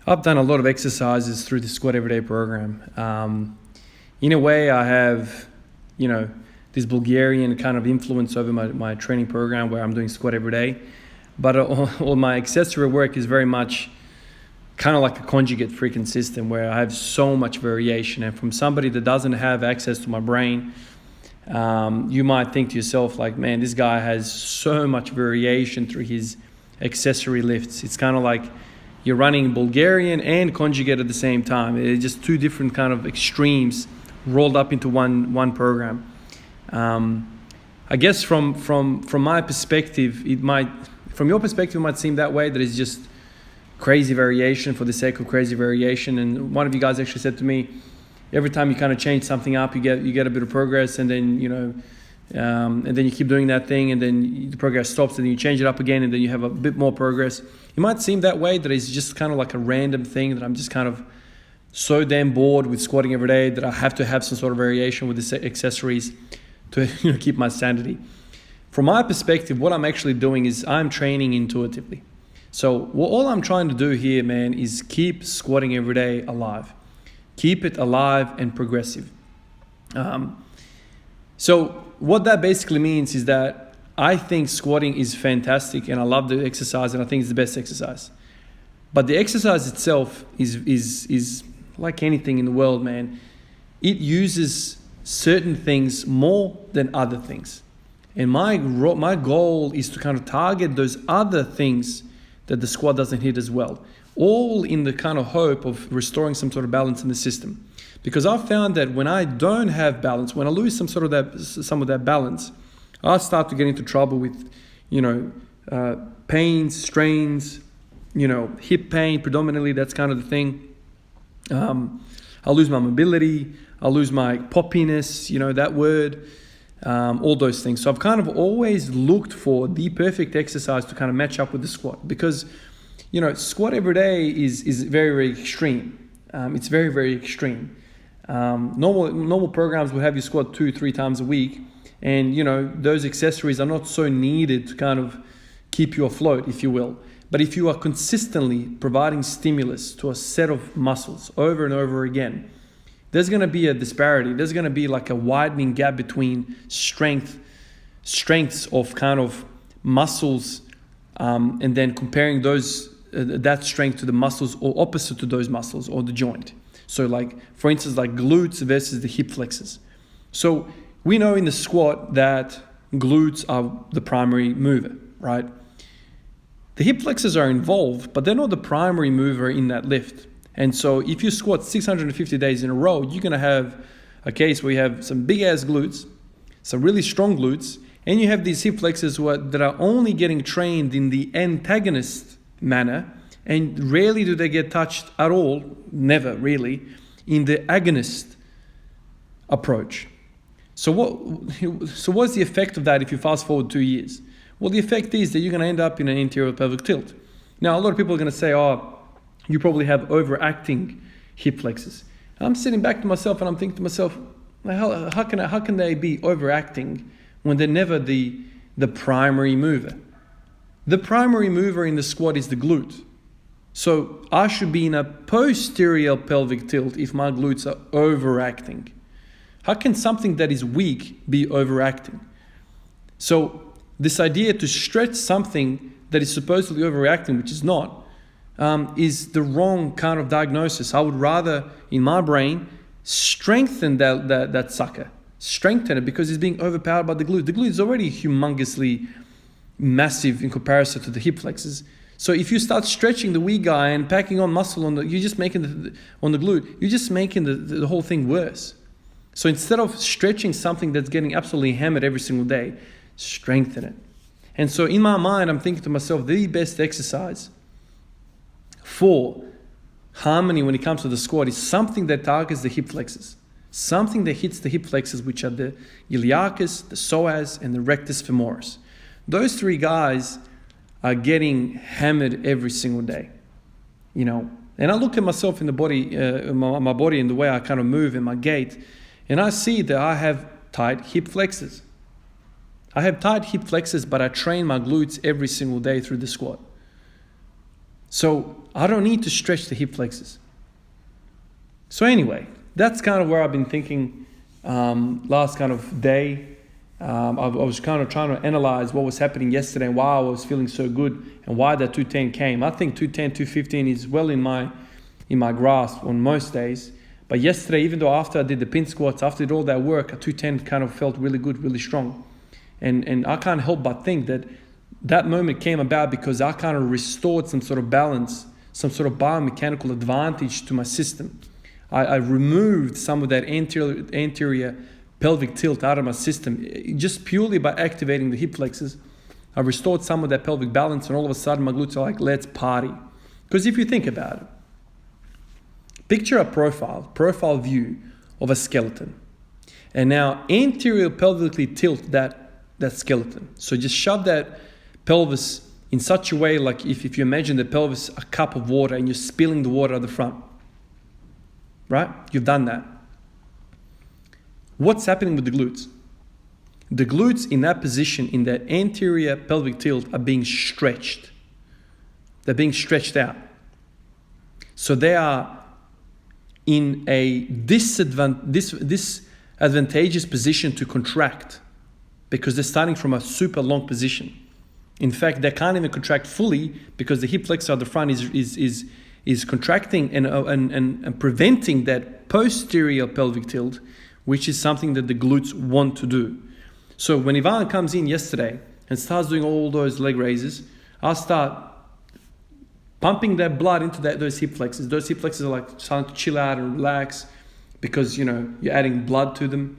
I've done a lot of exercises through the Squat Everyday program. In a way, I have, this Bulgarian kind of influence over my training program where I'm doing squat every day. But all my accessory work is very much kind of like a conjugate freaking system where I have so much variation. And from somebody that doesn't have access to my brain, you might think to yourself like, man, this guy has so much variation through his accessory lifts. It's kind of like you're running Bulgarian and conjugate at the same time. It's just two different kind of extremes rolled up into one program. I guess from my perspective, from your perspective, it might seem that way, that it's just crazy variation for the sake of crazy variation. And one of you guys actually said to me, every time you kind of change something up, you get a bit of progress, and then and then you keep doing that thing, and then the progress stops, and then you change it up again, and then you have a bit more progress. It might seem that way, that it's just kind of like a random thing, that I'm just kind of so damn bored with squatting every day that I have to have some sort of variation with the accessories to keep my sanity. From my perspective, what I'm actually doing is I'm training intuitively. So all I'm trying to do here, man, is keep squatting every day alive. Keep it alive and progressive. So what that basically means is that I think squatting is fantastic, and I love the exercise, and I think it's the best exercise. But the exercise itself is like anything in the world, man. It uses certain things more than other things. And my goal is to kind of target those other things that the squat doesn't hit as well, all in the kind of hope of restoring some sort of balance in the system. Because I've found that when I don't have balance, when I lose some of that balance, I start to get into trouble with, pains, strains, hip pain predominantly. That's kind of the thing. I lose my mobility. I lose my poppiness, that word, all those things. So I've kind of always looked for the perfect exercise to kind of match up with the squat, because, squat every day is very, very extreme. It's very, very extreme. Normal programs will have you squat 2-3 times a week, and those accessories are not so needed to kind of keep you afloat, if you will. But if you are consistently providing stimulus to a set of muscles over and over again, there's going to be a disparity. There's going to be like a widening gap between strengths of kind of muscles, and then comparing that strength to the muscles or opposite to those muscles or the joint. So like, for instance, like glutes versus the hip flexors. So we know in the squat that glutes are the primary mover, right? The hip flexors are involved, but they're not the primary mover in that lift. And so if you squat 650 days in a row, you're going to have a case where you have some big ass glutes, some really strong glutes, and you have these hip flexors that are only getting trained in the antagonist manner, and rarely do they get touched at all, never really, in the agonist approach. So what's the effect of that if you fast forward 2 years? Well, the effect is that you're going to end up in an anterior pelvic tilt. Now, a lot of people are going to say, you probably have overacting hip flexors. And I'm sitting back to myself and I'm thinking to myself, how can they be overacting when they're never the primary mover? The primary mover in the squat is the glute. So I should be in a posterior pelvic tilt if my glutes are overacting. How can something that is weak be overacting? So this idea to stretch something that is supposedly overreacting, which is not, is the wrong kind of diagnosis. I would rather, in my brain, strengthen that sucker. Strengthen it because it's being overpowered by the glute. The glute is already humongously massive in comparison to the hip flexors. So if you start stretching the weak guy and packing on muscle you're just making on the glute, you're just making the whole thing worse. So instead of stretching something that's getting absolutely hammered every single day, strengthen it. And so in my mind, I'm thinking to myself, the best exercise for harmony when it comes to the squat is something that targets the hip flexors. Something that hits the hip flexors, which are the iliacus, the psoas, and the rectus femoris. Those three guys are getting hammered every single day. And I look at myself in the body, my body and the way I kind of move in my gait, and I see that I have tight hip flexors. I have tight hip flexors, but I train my glutes every single day through the squat. So I don't need to stretch the hip flexors. So anyway, that's kind of where I've been thinking last kind of day. I was kind of trying to analyze what was happening yesterday and why I was feeling so good and why that 210 came. I think 210, 215 is well in my grasp on most days. But yesterday, even though after I did the pin squats, after I did all that work, 210 kind of felt really good, really strong. And I can't help but think that moment came about because I kind of restored some sort of balance, some sort of biomechanical advantage to my system. I removed some of that anterior pelvic tilt out of my system just purely by activating the hip flexors. I restored some of that pelvic balance, and all of a sudden my glutes are like, let's party. Because if you think about it, picture a profile view of a skeleton. And now anterior pelvically tilt that skeleton. So just shove that pelvis in such a way, like if you imagine the pelvis a cup of water and you're spilling the water at the front. Right? You've done that. What's happening with the glutes? The glutes in that position, in that anterior pelvic tilt, are being stretched. They're being stretched out. So they are in a disadvantageous position to contract because they're starting from a super long position. In fact, they can't even contract fully because the hip flexor at the front is contracting and preventing that posterior pelvic tilt, which is something that the glutes want to do. So when Ivan comes in yesterday and starts doing all those leg raises, I'll start pumping that blood into those hip flexors. Those hip flexors are like starting to chill out and relax because, you're adding blood to them.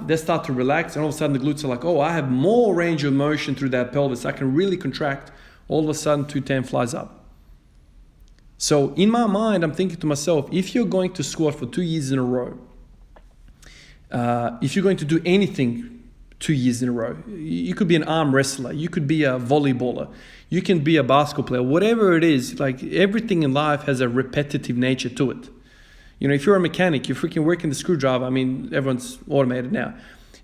They start to relax, and all of a sudden the glutes are like, oh, I have more range of motion through that pelvis. I can really contract. All of a sudden 210 flies up. So in my mind, I'm thinking to myself, if you're going to squat for 2 years in a row, if you're going to do anything 2 years in a row, you could be an arm wrestler, you could be a volleyballer, you can be a basketball player, whatever it is, like everything in life has a repetitive nature to it. If you're a mechanic, you're freaking working the screwdriver. I mean, everyone's automated now.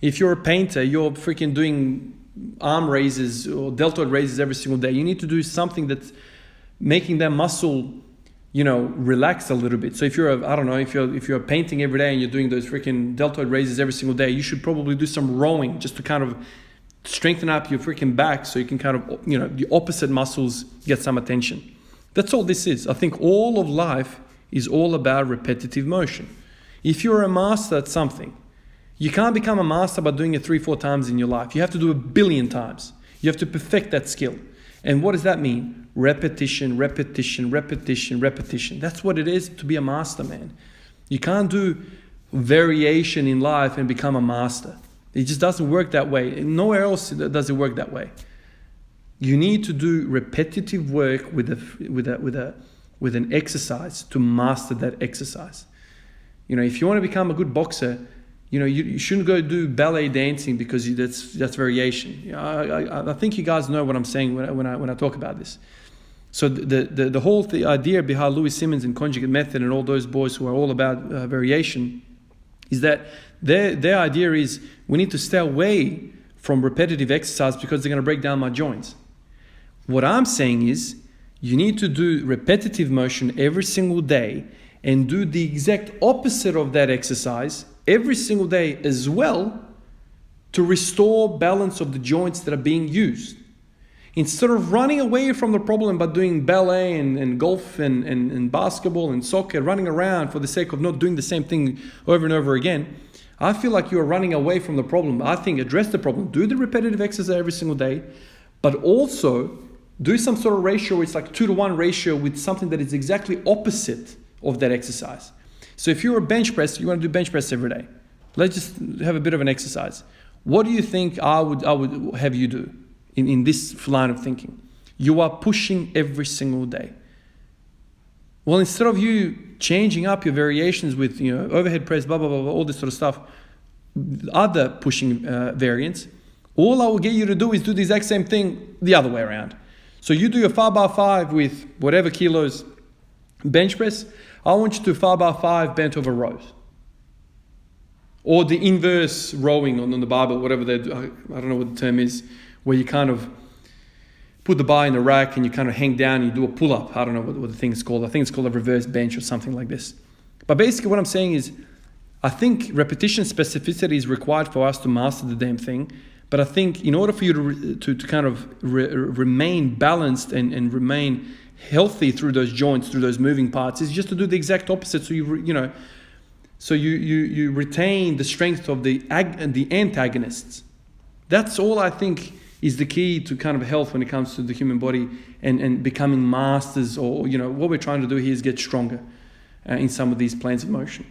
If you're a painter, you're freaking doing arm raises or deltoid raises every single day. You need to do something that's making that muscle, relax a little bit. So if you're painting every day and you're doing those freaking deltoid raises every single day, you should probably do some rowing just to kind of strengthen up your freaking back so you can kind of, the opposite muscles get some attention. That's all this is. I think all of life is all about repetitive motion. If you're a master at something, you can't become a master by doing it 3-4 times in your life. You have to do it 1 billion times. You have to perfect that skill. And what does that mean? Repetition, repetition, repetition, repetition. That's what it is to be a master, man. You can't do variation in life and become a master. It just doesn't work that way. Nowhere else does it work that way. You need to do repetitive work with an exercise to master that exercise. If you want to become a good boxer, you shouldn't go do ballet dancing because that's variation. I think you guys know what I'm saying when I talk about this. So the whole idea behind Louis Simmons and conjugate method and all those boys who are all about variation is that their idea is we need to stay away from repetitive exercise because they're going to break down my joints. What I'm saying is you need to do repetitive motion every single day and do the exact opposite of that exercise every single day as well to restore balance of the joints that are being used. Instead of running away from the problem by doing ballet and golf and basketball and soccer, running around for the sake of not doing the same thing over and over again, I feel like you are running away from the problem. I think address the problem. Do the repetitive exercise every single day, but also do some sort of ratio. It's like 2-to-1 ratio with something that is exactly opposite of that exercise. So if you're a bench press, you want to do bench press every day. Let's just have a bit of an exercise. What do you think I would have you do in this line of thinking? You are pushing every single day. Well, instead of you changing up your variations with overhead press, blah, blah, blah, all this sort of stuff, other pushing variants, all I will get you to do is do the exact same thing the other way around. So you do your 5x5 with whatever kilos bench press. I want you to 5x5 bent over rows. Or the inverse rowing on the barbell, whatever they do. I don't know what the term is, where you kind of put the bar in the rack and you kind of hang down and you do a pull-up. I don't know what the thing is called. I think it's called a reverse bench or something like this. But basically what I'm saying is, I think repetition specificity is required for us to master the damn thing. But I think in order for you to kind of remain balanced and remain healthy through those joints, through those moving parts, is just to do the exact opposite. So you retain the strength of the antagonists. That's all I think is the key to kind of health when it comes to the human body and becoming masters, or what we're trying to do here is get stronger in some of these planes of motion.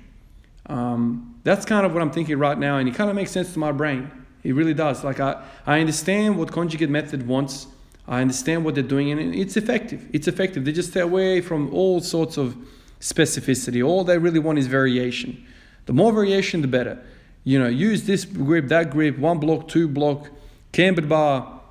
That's kind of what I'm thinking right now, and it kind of makes sense to my brain. It really does. Like I understand what conjugate method wants. I understand what they're doing, and it's effective. It's effective. They just stay away from all sorts of specificity. All they really want is variation. The more variation, the better. Use this grip, that grip, 1 block, 2 block, cambered bar,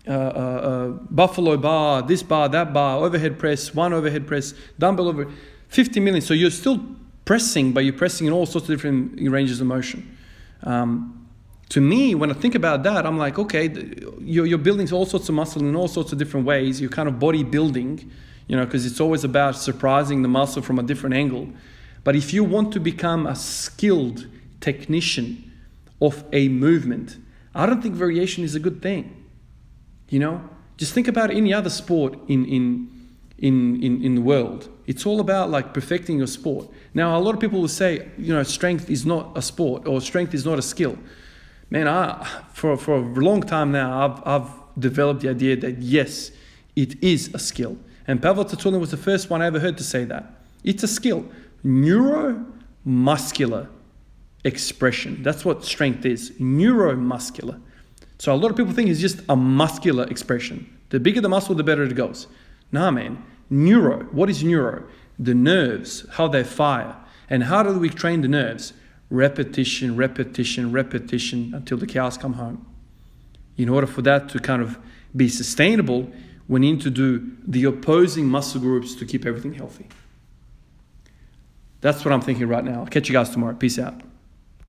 buffalo bar, this bar, that bar, overhead press, 1 overhead press, dumbbell over 50 million. So you're still pressing, but you're pressing in all sorts of different ranges of motion. To me, when I think about that, I'm like, okay, you're building all sorts of muscle in all sorts of different ways. You're kind of bodybuilding, because it's always about surprising the muscle from a different angle. But if you want to become a skilled technician of a movement, I don't think variation is a good thing. Just think about any other sport in the world. It's all about like perfecting your sport. Now, a lot of people will say, strength is not a sport, or strength is not a skill. Man, for a long time now, I've developed the idea that yes, it is a skill. And Pavel Tsatsouline was the first one I ever heard to say that. It's a skill. Neuromuscular expression. That's what strength is. Neuromuscular. So a lot of people think it's just a muscular expression. The bigger the muscle, the better it goes. Nah, man. Neuro. What is neuro? The nerves, how they fire. And how do we train the nerves? Repetition, repetition, repetition until the cows come home. In order for that to kind of be sustainable, we need to do the opposing muscle groups to keep everything healthy. That's what I'm thinking right now. I'll catch you guys tomorrow. Peace out.